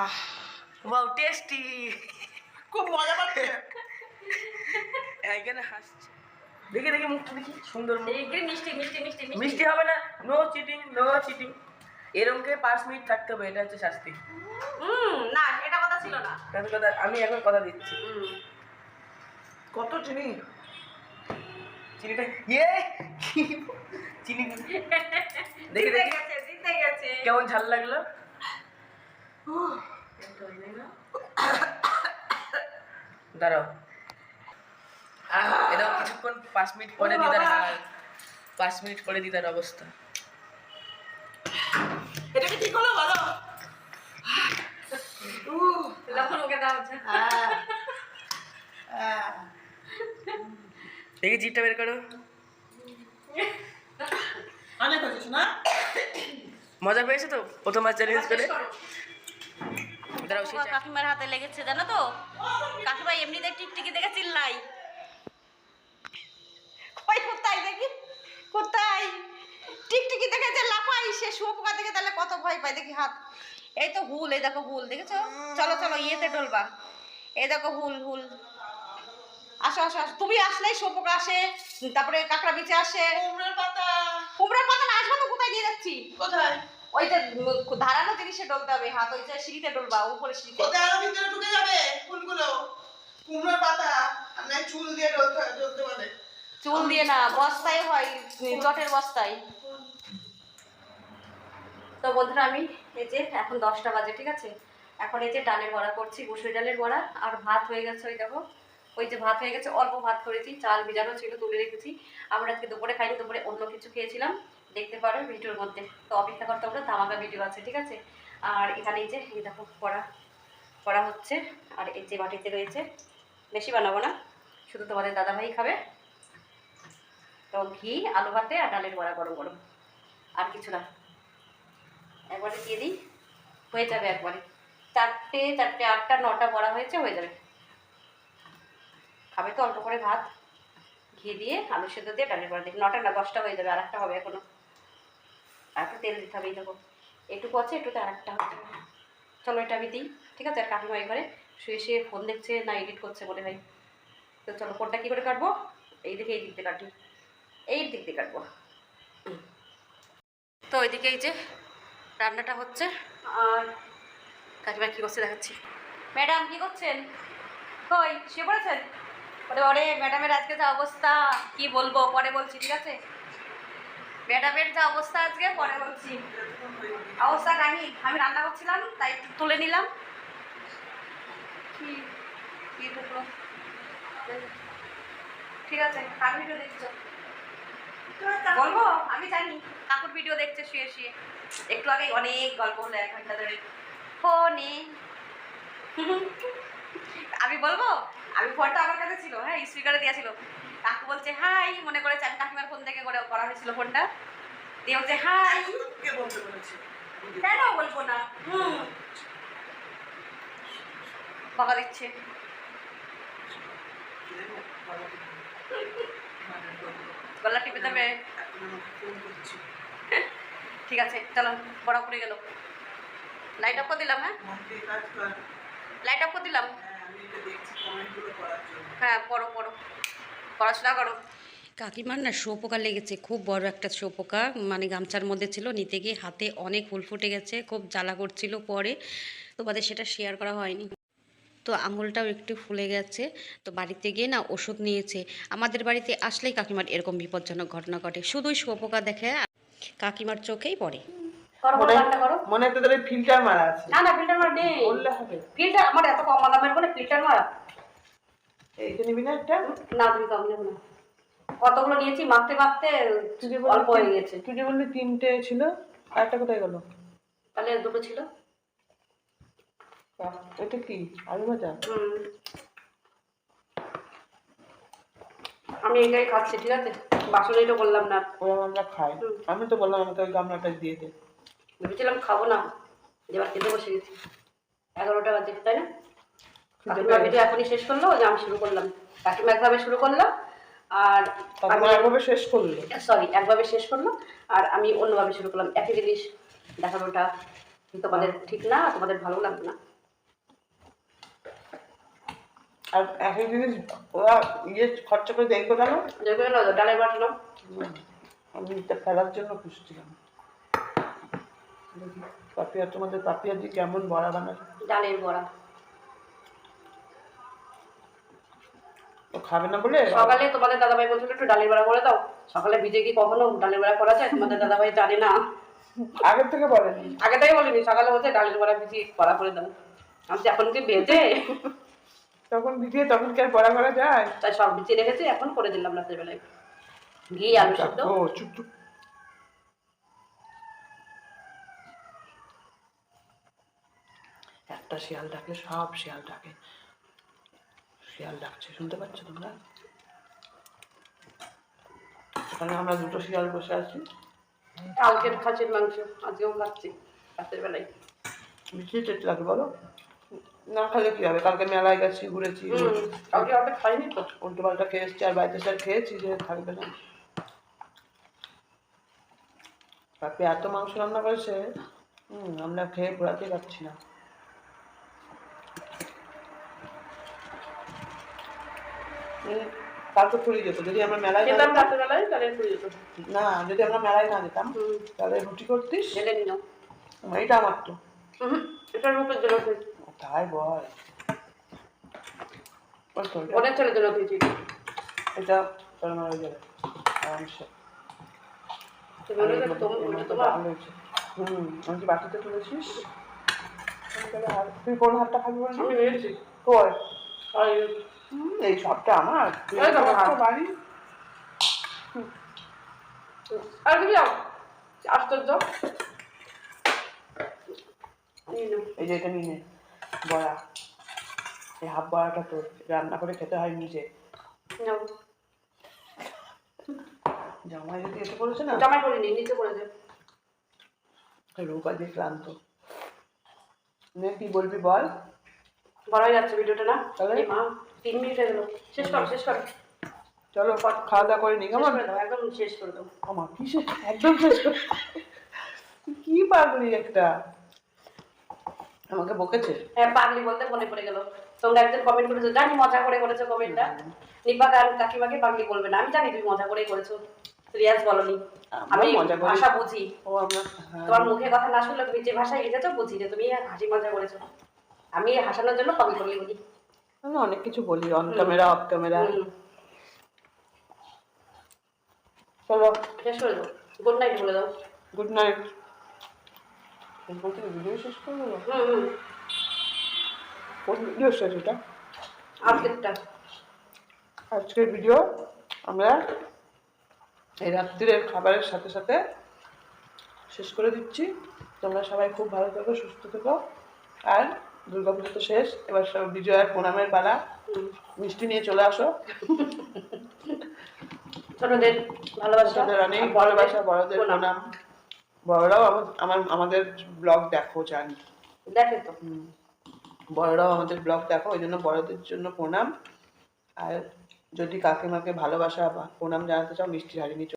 আহ wow tasty, খুব মজা পাচ্ছে। এখানে হাসছে, দেখে দেখে মুখটা দেখি সুন্দর মুখ। মিষ্টি মিষ্টি মিষ্টি মিষ্টি হবে না, নো চিটিং নো চিটিং। এরমকে 5 মিনিট থাকতে হবে, এটা হচ্ছে শাস্তি। না এটা কথা ছিল না, কথা আমি এখন কথা দিচ্ছি। কত চিনি, চিনিটা ইয়ে চিনি দেখে দেখে জিতে গেছে। কেমন ঝাল লাগলো। দাঁড়াও, এটা কিছুক্ষণ 5 মিনিট পরে দিদার হাল, 5 মিনিট পরে দিদার অবস্থা। এটা কি ঠিক হলো বলো? যখন ওকে দাও হচ্ছে দেখি জিটটা বের করো। অনেক হয়েছিস না? মজা পেয়েছো তো প্রথমবার চ্যালেঞ্জ করে? কাকিমার হাতে লেগেছে জানো তো, কাকিমা এমনিতে টিকটিকি দেখে চিল্লাই। কই কোথায় দেখি, কোথায় টিকটিকি দেখে যে লাফাই, সে শুয়োপোকা দেখে তাহলে কত ভয় পায় দেখি হাত। এই তো হুল, এই দেখো হুল দেখেছো। চলো চলো ইয়েতে ডলবা, এই দেখো হুল হুল। আসো আসো আসো, তুমি আসলেই শুয়োপোকা আসে, তারপরে কাঁকড়া বিছে আসে। কুমড়োর পাতা না, আসবো তো কোথায় নিয়ে যাচ্ছি? কোথায়? ওই যে ধারানো জিনিসে ডলতে হবে হাত, ওই যে সিঁড়িতে ডলবা, উপরে সিঁড়িতে। কোথায় আরো ভিতরে ঢুকে যাবে ফুলগুলো? কুমড়োর পাতা আর না চুল দিয়ে ডলতে পারে। চুল দিয়ে না, বস্তায় হয়, জটের বস্তায়। তো বন্ধুরা আমি এই যে এখন 10টা বাজে, ঠিক আছে, এখন এই যে ডালের বড়া করছি, মুসুরি ডালের বড়া। আর ভাত হয়ে গেছে, ওই দেখো ওই যে ভাত হয়ে গেছে, অল্প ভাত করেছি, চাল ভিজানো ছিল তুলে রেখেছি। আমরা আজকে দুপুরে খাইনি, দুপুরে অন্য কিছু খেয়েছিলাম, দেখতে পারো ভিডিওর মধ্যে। তো অপেক্ষা করতে হবে, ধামাকা ভিডিও আছে, ঠিক আছে। আর এখানে এই যে এই দেখো করা হচ্ছে। আর এই যে বাটিতে রয়েছে, বেশি বানাবো না, শুধু তোমাদের দাদাভাই খাবে। তো ঘি, আলু ভাতে আর ডালের বড়া গরম গরম, আর কিছু না। একবারে দিয়ে দিই, হয়ে যাবে একবারে। 4টে 8টা 9টা বড়া হয়েছে, হয়ে যাবে। খাবে তো অল্প করে ভাত, ঘি দিয়ে আলু সেদ্ধ দিয়ে ডালের বড়া দিয়ে। 9টা না 10টা হয়ে যাবে, আর একটা হবে এখনো। আর একটু তেল দিতে হবে, এই দেখো এটুকু আছে, এটুতে আর একটা হচ্ছে। চলো এটা আমি দিই, ঠিক আছে। আর কাকিমা এবারে শুয়ে শুয়ে ফোন দেখছে না এডিট করছে মনে হয়। তো চলো ফোনটা কী করে কাটবো, এই দিকে এই দিক দিয়ে কাটি, এই দিক দিয়ে কাটবো। তো ওইদিকে এই যে রান্নাটা হচ্ছে, আর কাকিমা কী করছে দেখাচ্ছি। ম্যাডাম কী করছেন? কই শুয়ে পড়েছেন? ওরে ম্যাডামের আজকে যা অবস্থা কি বলবো, পরে বলছি, ঠিক আছে। ম্যাডামের যা অবস্থা আজকে পরে বলছি। অবস্থা কাহিনী, আমি রান্না করছিলাম তাই একটু তুলে নিলাম। কি টুকরো, ঠিক আছে। কার ভিডিও দেখছো বলবো? আমি জানি কাকুর ভিডিও দেখছে শুয়ে শুয়ে, একটু আগে অনেক গল্প হলো 1 ঘন্টা ধরে ফোনে। আমি বলবো, আমি ফোনটা আমার কাছে ছিল, হ্যাঁ স্পিকারে দেওয়া ছিল। কাকু বলছে হাই, মনে করে চান কাকিমার ফোন থেকে করা হয়েছিল ফোনটা দিয়ে, বলছে হাই। কেন বলবো না, বকা দিচ্ছে। গলা টিপে দেবে, ঠিক আছে। চলো বড়া পড়ে গেল, লাইট অফ করে দিলাম। হ্যাঁ লাইট অফ করে দিলাম। হ্যাঁ পড়ো পড়ো, পড়াশোনা করো। কাকিমার না শুয়োপোকা লেগেছে, খুব বড় একটা শুয়োপোকা, মানে গামছার মধ্যে ছিল, নিতে গিয়ে হাতে অনেক ফুল ফুটে গেছে, খুব জ্বালা করছিল। পরে তোমাদের সেটা শেয়ার করা হয়নি। তো আঙুলটাও একটু ফুলে গেছে। তো বাড়িতে গিয়ে না ওষুধ নিয়েছে। আমাদের বাড়িতে আসলেই কাকিমার এরকম বিপজ্জনক ঘটনা ঘটে, শুধুই শুয়োপোকা দেখে কাকিমার চোখেই পড়ে। মনে একটা তাহলে ফিল্টার মারা আছে। না না ফিল্টার মারা নেই, বললে হবে। ফিল্টার আমার এত কম দামের বলে ফিল্টার মারা। এইটা নিবি না একটা? না তুমি কম নেবো না, কতগুলো নিয়েছি মাপতে মাপতে অল্প হয়ে গেছে। তুই যে বললি 3টে ছিল, আর একটা কোথায় গেল? তাহলে 2টো ছিল। এটা কি আলু ভাজা? আমি এটাই খাচ্ছি, ঠিক আছে, বাসনে এটা বললাম না। আমরা খাই, আমি তো বললাম আমাকে ওই গামলাটা দিয়ে দে। ভেবেছিলাম খাবো না, এবার খেতে বসে গেছি। 11টা বাজে, তাই না? কাকিমা ভিডিও এখনই শেষ করলো, যে আমি শুরু করলাম। কাকিমা একভাবে শুরু করলাম, আর একভাবে শেষ করলো, সরি একভাবে শেষ করলো, আর আমি অন্যভাবে শুরু করলাম। একই জিনিস দেখানোটা তোমাদের ঠিক না, তোমাদের ভালো লাগবে না। আর একই জিনিস ওরা খরচা করে দেখবো কেন? দেখবে না ডালের বাটলো। আমি এটা ফেলার জন্য খুঁজছিলাম। পাপিয়া, তোমাদের পাপিয়া দি কেমন বড়া বানায়? ডালের বড়া ও খাবে না বলে সকালে তোমাদের দাদাভাই বলছিল একটু ডালের বড়া করে দাও। সকালে ভিজে কি কখনো ডালের বড়া করা যায়? তোমাদের দাদাভাই জানে না, আগের থেকে বলেনি। আগে থেকে বলিনি, সকালে বলছে ডালের বড়া ভিজিয়ে করা করে দাও। আমি এখন কি ভেজে তখন ভিজিয়ে তখন কি আর বড়া করা যায়? তাই সব ভিজিয়ে রেখেছি, এখন করে দিলাম রাতের বেলায়। ঘি আলু সিদ্ধ। ও চুপ চুপ। একটা শিয়াল ডাকলে সব শিয়াল ডাকে। শিয়াল ডাকছে, শুনতে পাচ্ছ তোমরা? এখানে আমরা দুটো শিয়াল বসে আছি। কালকের খাসির মাংস আজকেও খাচ্ছি রাতের বেলায়। বেশি টেস্ট লাগে বলো? না খেলে কি হবে? কালকে মেলায় গেছি, ঘুরেছি, কালকে অর্ধেক খাইনি তো। উল্টো পাল্টা খেয়ে এসছি, আর বাড়িতে স্যার খেয়েছি যে থাকবে না। বাপি এত মাংস রান্না করেছে, আমরা খেয়ে ঘোরাতে পারছি না। কালকে ফুরি যেত যদি আমরা মেলায় না খেতাম যেতাম। রাতের বেলায়, তাহলে পুড়ে যেত। না, যদি আমরা মেলায় না যেতাম তাহলে রুটি করতিস। ঢেলে নিলাম। এটা আমার তো। এটা রূপের জন্য খেয়েছি, তাই বল। বোনের ছেলের জন্য খেয়েছি। এটা তোর মারা যাবে আরামসে। তোমার আমি কি বাটিতে তুলেছিস? তুই কোন হাতটা খাবি বলছিস? আমি নিয়েছি। কই? আর এই সবটা আমার। এই তো আমার। বাড়ি আর কি যাও আশ্চর্য। এই যে এটা নিয়ে নে বড়া। এই হাফ বড়াটা তোর, রান্না করে খেতে হয় নিজে। নাও। জামাই যদি এসে পড়েছে না, জামাই করিনি, নিচে পড়েছে। রূপা দিয়ে ক্লান্ত। নে কি বলবি বল? বড় হয়ে যাচ্ছে ভিডিওটা না? তাহলে? এই মা 3 মিনিট হয়ে গেল। শেষ করো, শেষ করো। চলো খাওয়া দাওয়া করে নি শেষ কেমন? করে দাও, একদম শেষ করে দাও। আমার কি একদম শেষ করে কি পাগলি একটা, আমাকে বকেছে। হ্যাঁ, পাগলি বলতে মনে পড়ে গেল। তোমরা একজন কমেন্ট করেছো, জানি মজা করে করেছো কমেন্টটা। নিপা আর কাকিমাকে পাগলি বলবে না, আমি জানি তুমি মজা করেই করেছো, সিরিয়াস বলনি। আমি ভাষা বুঝি। ও আমরা তোমার মুখে কথা না শুনলে তুমি যে ভাষায় লিখেছো বুঝি যে তুমি হাসি মজা করেছো। আমি হাসানোর জন্য পাগলি পাগলি বলি। আমি অনেক কিছু বলি, অন ক্যামেরা অফ ক্যামেরা। চলো শেষ করে দাও, গুড নাইট বলে দাও। Good night. ভিডিও শেষ করে দেবো? কোন ভিডিও শেষ এটা? আজকের ভিডিও আমরা এই রাত্রির খাবারের সাথে সাথে শেষ করে দিচ্ছি। তোমরা সবাই খুব ভালো থেকো, সুস্থ থেকো। আর দুর্গাপুজো তো শেষ, এবার সব বিজয়ার প্রণামের পালা। মিষ্টি নিয়ে চলে আসো। ছোটদের ভালোবাসা, ছোটদের অনেক ভালোবাসা, বড়দের প্রণাম। বড়রাও আমাদের ব্লগ দেখো, জানি দেখে তো। বড়রাও আমাদের ব্লগ দেখো, ওই জন্য বড়দের জন্য প্রণাম। আর যদি কাকিমাকে ভালোবাসা বা প্রণাম জানাতে চাও, মিষ্টি হাড়ি নিয়ে